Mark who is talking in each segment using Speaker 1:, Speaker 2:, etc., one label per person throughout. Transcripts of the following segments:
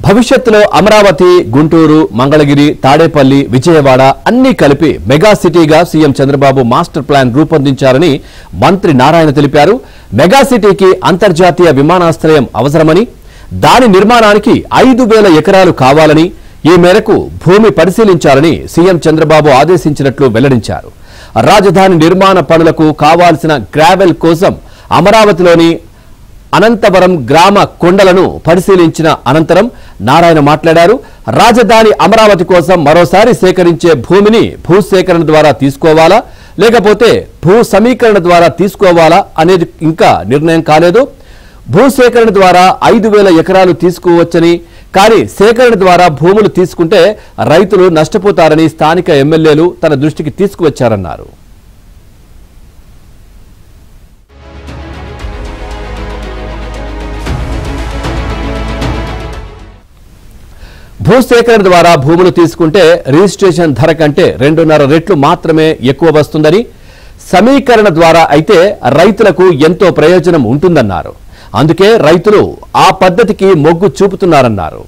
Speaker 1: భవిష్యత్తులో అమరావతి, గుంటూరు, మంగళగిరి, తాడేపల్లి, విజయవాడ అన్ని కలిపి మెగా సిటీగా సీఎం చంద్రబాబు మాస్టర్ ప్లాన్ రూపొందించారని మంత్రి నారాయణ తెలిపారు. మెగా సిటీకి అంతర్జాతీయ విమానాశ్రయం అవసరమని, దాని నిర్మాణానికి 5,000 ఎకరాలు కావాలని, ఈ మేరకు భూమి పరిశీలించాలని సీఎం చంద్రబాబు ఆదేశించినట్లు వెల్లడించారు. రాజధాని నిర్మాణ పనులకు కావాల్సిన గ్రావెల్ కోసం అమరావతిలోని అనంతవరం గ్రామ కొండలను పరిశీలించిన అనంతరం నారాయణ మాట్లాడారు. రాజధాని అమరావతి కోసం మరోసారి సేకరించే భూమిని భూసేకరణ ద్వారా తీసుకోవాలా లేకపోతే భూ సమీకరణ ద్వారా తీసుకోవాలా అనేది ఇంకా నిర్ణయం కాలేదు. భూసేకరణ ద్వారా 5,000 ఎకరాలు తీసుకోవచ్చని, కానీ సేకరణ ద్వారా భూములు తీసుకుంటే రైతులు నష్టపోతారని స్థానిక ఎమ్మెల్యేలు తన దృష్టికి తీసుకువచ్చారన్నారు. భూసేకరణ ద్వారా భూములు తీసుకుంటే రిజిస్ట్రేషన్ ధర కంటే 2.5 రెట్లు మాత్రమే ఎక్కువ వస్తుందని, సమీకరణ ద్వారా అయితే రైతులకు ఎంతో ప్రయోజనం ఉంటుందన్నారు. అందుకే రైతులు ఆ పద్ధతికి మొగ్గు చూపుతున్నారన్నారు.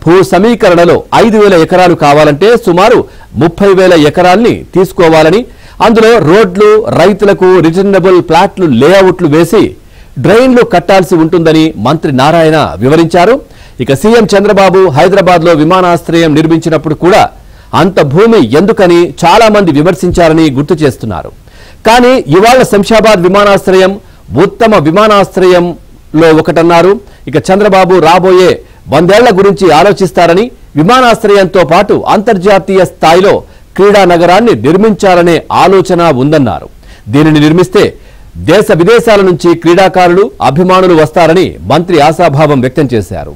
Speaker 1: భూ సమీకరణలో 5,000 ఎకరాలు కావాలంటే సుమారు 30,000 ఎకరాల్ని తీసుకోవాలని, అందులో రోడ్లు, రైతులకు రీజనబుల్ ప్లాట్లు లేఅవుట్లు వేసి డ్రైన్లు కట్టాల్సి ఉంటుందని మంత్రి నారాయణ వివరించారు. ఇక సీఎం చంద్రబాబు హైదరాబాద్ లో విమానాశ్రయం నిర్మించినప్పుడు కూడా అంత భూమి ఎందుకని చాలా మంది విమర్శించారని గుర్తు చేస్తున్నారు. కానీ ఇవాళ శంషాబాద్ విమానాశ్రయం ఉత్తమ విమానాశ్రయంలో ఒకటన్నారు. ఇక చంద్రబాబు రాబోయే 100 ఏళ్ల గురించి ఆలోచిస్తారని, విమానాశ్రయంతో పాటు అంతర్జాతీయ స్థాయిలో క్రీడా నగరాన్ని నిర్మించాలనే ఆలోచన ఉందన్నారు. దీనిని నిర్మిస్తే దేశ విదేశాల నుంచి క్రీడాకారులు, అభిమానులు వస్తారని మంత్రి ఆశాభావం వ్యక్తం చేశారు.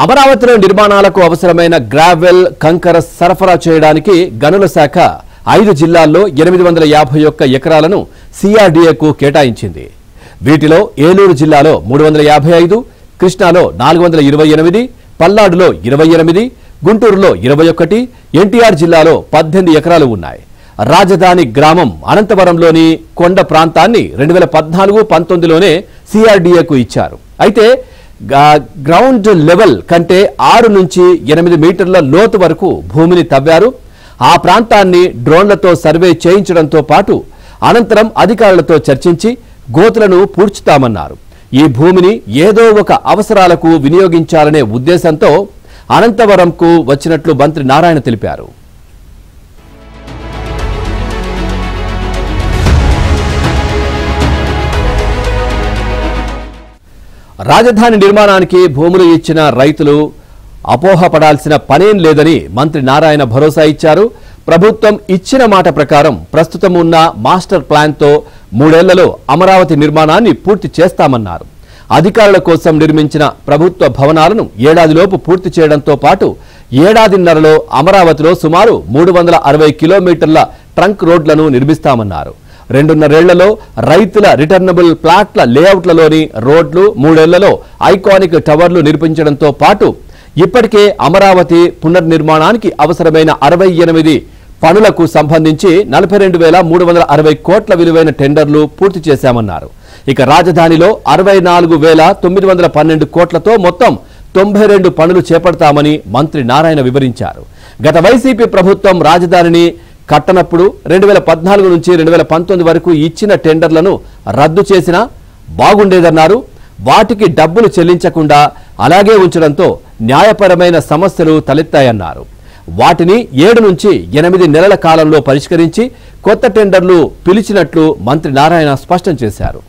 Speaker 1: అమరావతిలో నిర్మాణాలకు అవసరమైన గ్రావెల్, కంకర సరఫరా చేయడానికి గనుల శాఖ 5 జిల్లాల్లో 851 ఎకరాలను సిఆర్డీఏకు కేటాయించింది. వీటిలో ఏలూరు జిల్లాలో 355, కృష్ణాలో 428, పల్నాడులో 28, గుంటూరులో 21, ఎన్టీఆర్ జిల్లాలో 18 ఎకరాలు ఉన్నాయి. రాజధాని గ్రామం అనంతవరంలోని కొండ ప్రాంతాన్ని 2014-19లోనే సిఆర్డీఏకు ఇచ్చారు. అయితే గ్రౌండ్ లెవెల్ కంటే 6 నుంచి 8 మీటర్ల లోతు వరకు భూమిని తవ్వారు. ఆ ప్రాంతాన్ని డ్రోన్లతో సర్వే చేయించడంతో పాటు అనంతరం అధికారులతో చర్చించి గోతులను పూడ్చుతామన్నారు. ఈ భూమిని ఏదో ఒక అవసరాలకు వినియోగించాలనే ఉద్దేశంతో అనంతవరంకు వచ్చినట్లు మంత్రి నారాయణ తెలిపారు. రాజధాని నిర్మాణానికి భూములు ఇచ్చిన రైతులు అపోహపడాల్సిన పనేం లేదని మంత్రి నారాయణ భరోసా ఇచ్చారు. ప్రభుత్వం ఇచ్చిన మాట ప్రకారం ప్రస్తుతం ఉన్న మాస్టర్ ప్లాన్తో 3 ఏళ్లలో అమరావతి నిర్మాణాన్ని పూర్తి చేస్తామన్నారు. అధికారుల కోసం నిర్మించిన ప్రభుత్వ భవనాలను ఏడాదిలోపు పూర్తి చేయడంతో పాటు ఏడాదిన్నరలో అమరావతిలో సుమారు 360 కిలోమీటర్ల ట్రంక్ రోడ్లను నిర్మిస్తామన్నారు. 2.5 ఏళ్లలో రైతుల రిటర్నబుల్ ప్లాట్ల లేఅవుట్లలోని రోడ్లు, 3 ఏళ్లలో ఐకానిక్ టవర్లు నిర్మించడంతో పాటు ఇప్పటికే అమరావతి పునర్నిర్మాణానికి అవసరమైన 68 పనులకు సంబంధించి 42,360 కోట్ల విలువైన టెండర్లు పూర్తి చేశామన్నారు. ఇక రాజధానిలో 64,912 కోట్లతో మొత్తం 92 పనులు చేపడతామని మంత్రి నారాయణ వివరించారు. గత వైసీపీ ప్రభుత్వం రాజధానిని కట్టనప్పుడు 2014 నుంచి 2019 వరకు ఇచ్చిన టెండర్లను రద్దు చేసినా బాగుండేదన్నారు. వాటికి డబ్బులు చెల్లించకుండా అలాగే ఉంచడంతో న్యాయపరమైన సమస్యలు తలెత్తాయన్నారు. వాటిని 7 నుంచి 8 నెలల కాలంలో పరిష్కరించి కొత్త టెండర్లు పిలిచినట్లు మంత్రి నారాయణ స్పష్టం చేశారు.